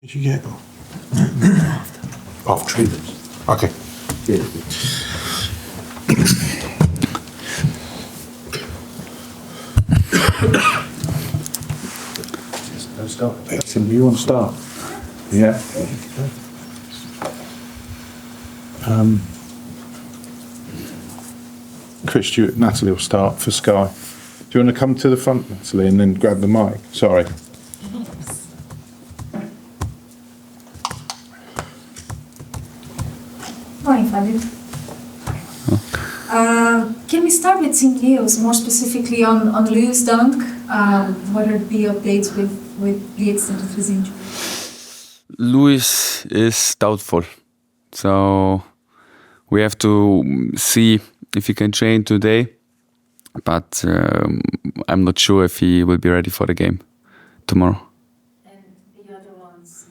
Did you get after treatment? Okay. Yeah. Start. You want to start? Yeah. Chris Stewart, Natalie will start for Sky. Do you want to come to the front, Natalie, and then grab the mic? Sorry. Morning, Fabian. Can we start with St. Leo's, more specifically on Lewis' dunk? What are the updates with the extent of his injury? Lewis is doubtful, so we have to see if he can train today, but I'm not sure if he will be ready for the game tomorrow. And the other ones,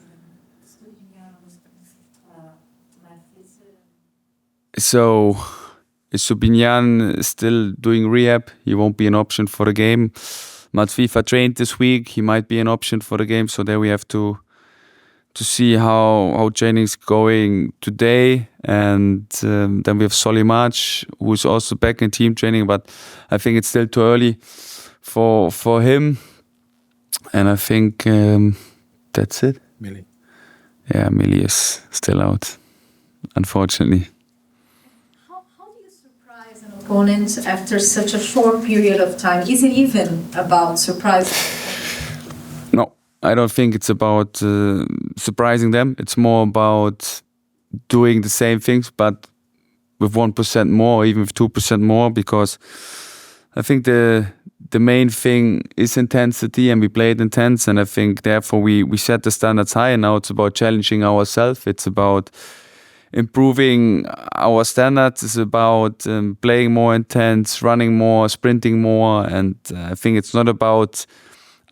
So Subinyan is still doing rehab. He won't be an option for the game. Matfifa trained this week. He might be an option for the game. So there we have to see how training's going today. And then we have Solimac, who's also back in team training. But I think it's still too early for him. And I think that's it. Millie. Yeah, Millie is still out, unfortunately. Opponents after such a short period of time? Is it even about surprise? No, I don't think it's about surprising them. It's more about doing the same things, but with 1% more, or even with 2% more, because I think the main thing is intensity, and we played intense, and I think therefore we set the standards high, and now it's about challenging ourselves. It's about improving our standards. Is about playing more intense, running more, sprinting more, and I think it's not about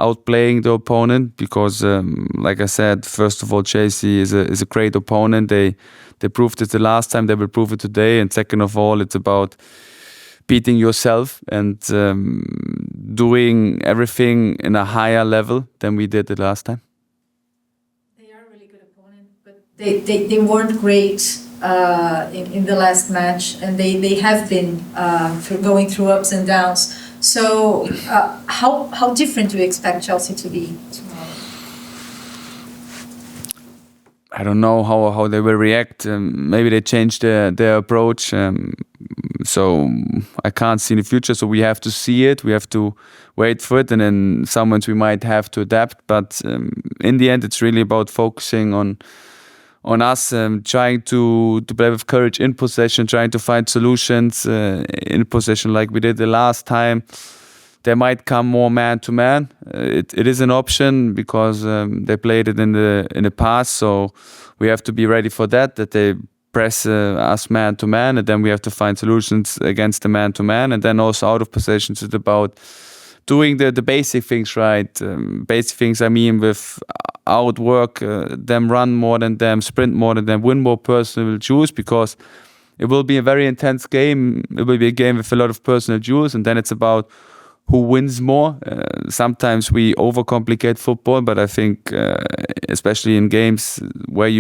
outplaying the opponent, because like I said, first of all, Chelsea is a great opponent. They proved it the last time, they will prove it today, and second of all, it's about beating yourself and doing everything in a higher level than we did the last time. They weren't great in the last match, and they have been going through ups and downs. So how different do you expect Chelsea to be tomorrow? I don't know how they will react. Maybe they change their approach. So I can't see in the future. So we have to see it. We have to wait for it. And then sometimes we might have to adapt. But in the end, it's really about focusing on us, trying to play with courage in possession, trying to find solutions in possession like we did the last time. There might come more man-to-man. It is an option because they played it in the past, so we have to be ready for that they press us man-to-man, and then we have to find solutions against the man-to-man. And then also out of possession, it's about doing the basic things right. Basic things, I mean, with outwork them, run more than them, sprint more than them, win more personal duels, because it will be a very intense game. It will be a game with a lot of personal duels, and then it's about who wins more. Sometimes we overcomplicate football, but I think especially in games where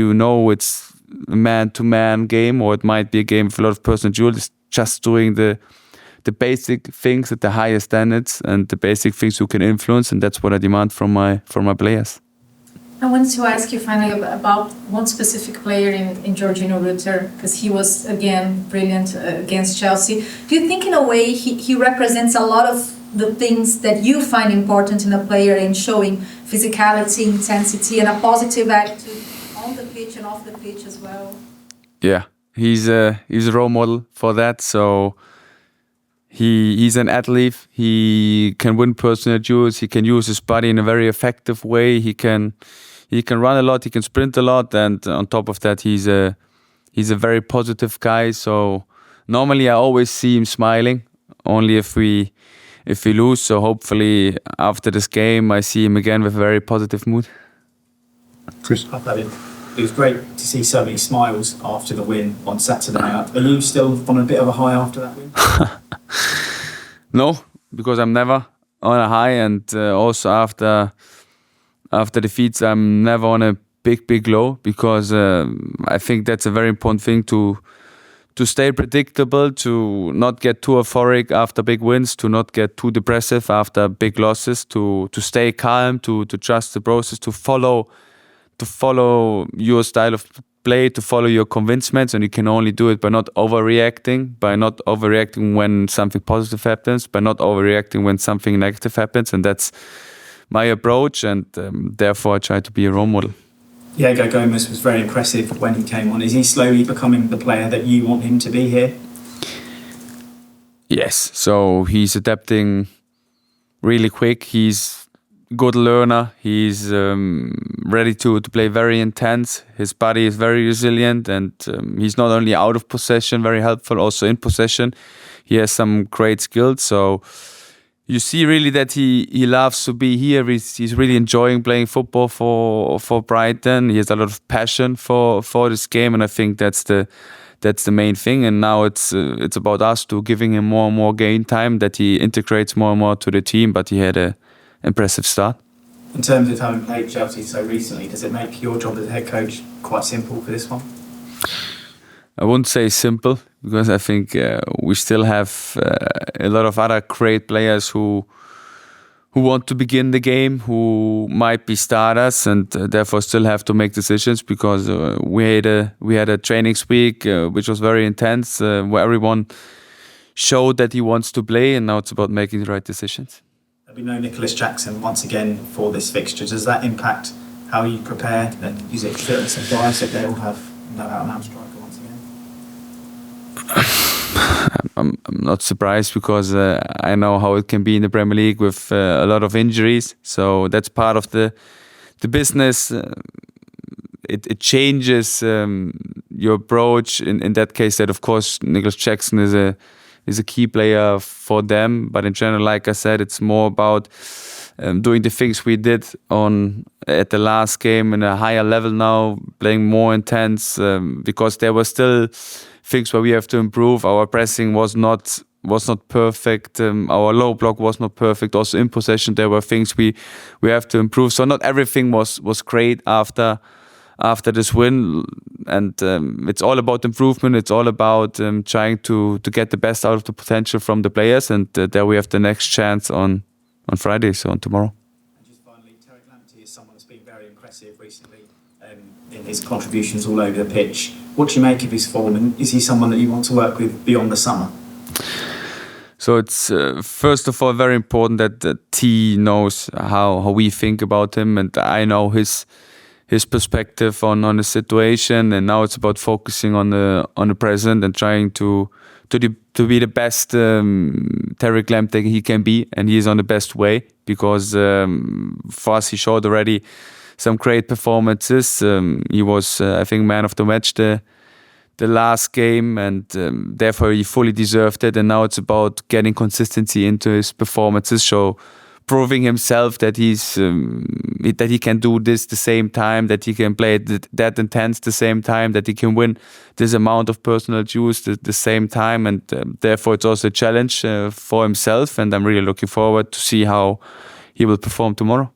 it's a man-to-man game, or it might be a game with a lot of personal duels, just doing the basic things at the highest standards and the basic things you can influence, and that's what I demand from my players. I wanted to ask you finally about one specific player in Georginio Rutter, because he was again brilliant against Chelsea. Do you think in a way he represents a lot of the things that you find important in a player, in showing physicality, intensity, and a positive attitude on the pitch and off the pitch as well? Yeah, he's a role model for that. So he's an athlete. He can win personal duels. He can use his body in a very effective way. He can run a lot. He can sprint a lot, and on top of that, he's a very positive guy. So normally I always see him smiling. Only if we lose. So hopefully after this game, I see him again with a very positive mood. Chris? It was great to see so many smiles after the win on Saturday night. Are you still on a bit of a high after that win? No, because I'm never on a high, and also after defeats, I'm never on a big low, because I think that's a very important thing to stay predictable, to not get too euphoric after big wins, to not get too depressive after big losses, to stay calm, to trust the process, to follow your style of play, to follow your convincements, and you can only do it by not overreacting when something positive happens, by not overreacting when something negative happens, and that's my approach, and therefore I try to be a role model. Diego Gomez was very impressive when he came on. Is he slowly becoming the player that you want him to be here? Yes, so he's adapting really quick. He's a good learner. He's ready to play very intense. His body is very resilient, and he's not only out of possession, very helpful, also in possession. He has some great skills, so you see really that he loves to be here. He's really enjoying playing football for Brighton. He has a lot of passion for this game, and I think that's the main thing. And now it's about us to giving him more and more game time, that he integrates more and more to the team. But he had an impressive start. In terms of having played Chelsea so recently, does it make your job as a head coach quite simple for this one? I wouldn't say simple, because I think we still have a lot of other great players who want to begin the game, who might be starters, and therefore still have to make decisions, because we had a trainings week which was very intense, where everyone showed that he wants to play, and now it's about making the right decisions. There'll be no Nicholas Jackson once again for this fixture. Does that impact how you prepare? Is it fitness and bias that they all have no out-and-out striker once again? I'm not surprised, because I know how it can be in the Premier League with a lot of injuries. So that's part of the business. It changes your approach. In that case, that of course Nicholas Jackson is a key player for them. But in general, like I said, it's more about doing the things we did at the last game in a higher level now, playing more intense, because there were still things where we have to improve. Our pressing was not perfect. Our low block was not perfect. Also in possession, there were things we have to improve. So not everything was great after this win, and it's all about improvement. It's all about trying to get the best out of the potential from the players, and there we have the next chance on Friday, so on tomorrow. And just finally, Tariq Lamptey is someone that's been very impressive recently in his contributions all over the pitch. What do you make of his form, and is he someone that you want to work with beyond the summer? So it's first of all very important that T knows how we think about him, and I know his perspective on the situation, and now it's about focusing on the present and trying to be the best Tariq Lamptey he can be, and he is on the best way, because for us he showed already some great performances. He was I think man of the match the last game, and therefore he fully deserved it, and now it's about getting consistency into his performances, so proving himself that that he can do this the same time, that he can play that intense the same time, that he can win this amount of personal duels the same time, and therefore it's also a challenge for himself, and I'm really looking forward to see how he will perform tomorrow.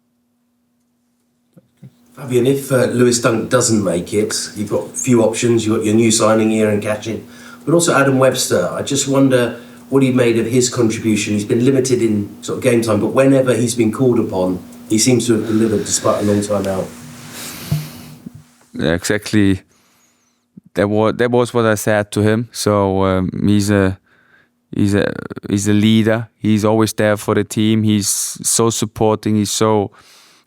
Fabian, if Lewis Dunk doesn't make it, you've got a few options. You've got your new signing here and Cashin, but also Adam Webster. I just wonder what he made of his contribution. He's been limited in sort of game time, but whenever he's been called upon, he seems to have delivered despite a long time out. Yeah, exactly. That was what I said to him. So he's a leader. He's always there for the team. He's so supporting. He's so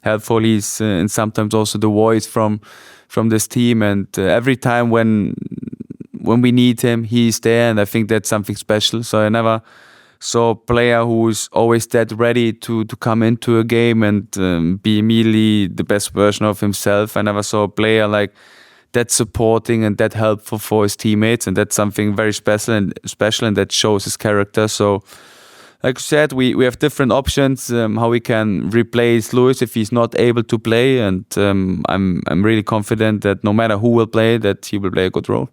helpful. He's and sometimes also the voice from this team. And every time when we need him, he's there, and I think that's something special. So I never saw a player who's always that ready to come into a game and be immediately the best version of himself. I never saw a player like that supporting and that helpful for his teammates, and that's something very special and that shows his character. So like you said, we have different options how we can replace Lewis if he's not able to play, and I'm really confident that no matter who will play, that he will play a good role.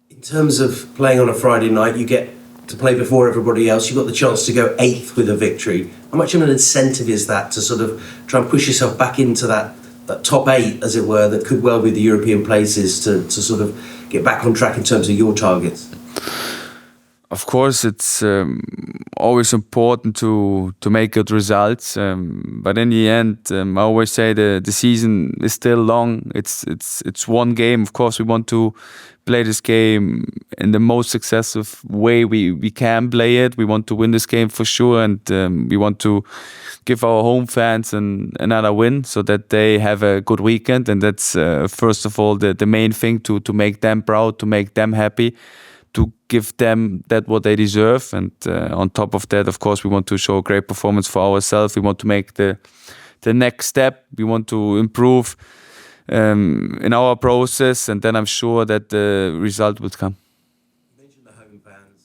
In terms of playing on a Friday night, you get to play before everybody else. You got the chance to go 8th with a victory. How much of an incentive is that to sort of try and push yourself back into that that top 8, as it were, that could well be the European places to sort of get back on track in terms of your targets? Of course, it's always important to make good results, but in the end, I always say the season is still long. It's one game. Of course, we want to play this game in the most successful way we can play it. We want to win this game for sure, and we want to give our home fans another win so that they have a good weekend. And that's first of all the main thing, to make them proud, to make them happy, to give them that what they deserve. And on top of that, of course, we want to show a great performance for ourselves. We want to make the next step. We want to improve in our process, and then I'm sure that the result will come. You mentioned the home fans.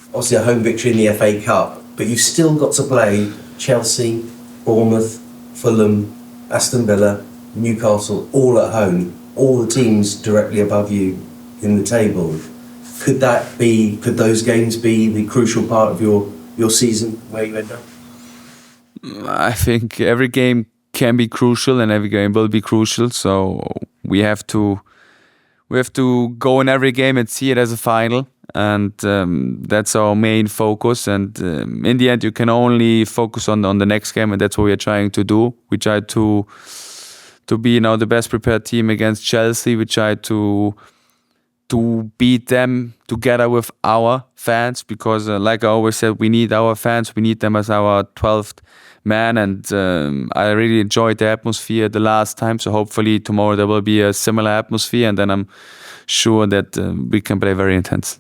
Obviously a home victory in the FA Cup, but you've still got to play Chelsea, Bournemouth, Fulham, Aston Villa, Newcastle, all at home, all the teams directly above you in the table. Could those games be the crucial part of your season, where you end up? I think every game can be crucial and every game will be crucial. So we have to go in every game and see it as a final, and that's our main focus. And in the end, you can only focus on the next game, and that's what we are trying to do. We try to be the best prepared team against Chelsea. We try to beat them together with our fans, because like I always said, we need our fans, we need them as our 12th man, and I really enjoyed the atmosphere the last time, so hopefully tomorrow there will be a similar atmosphere, and then I'm sure that we can play very intense.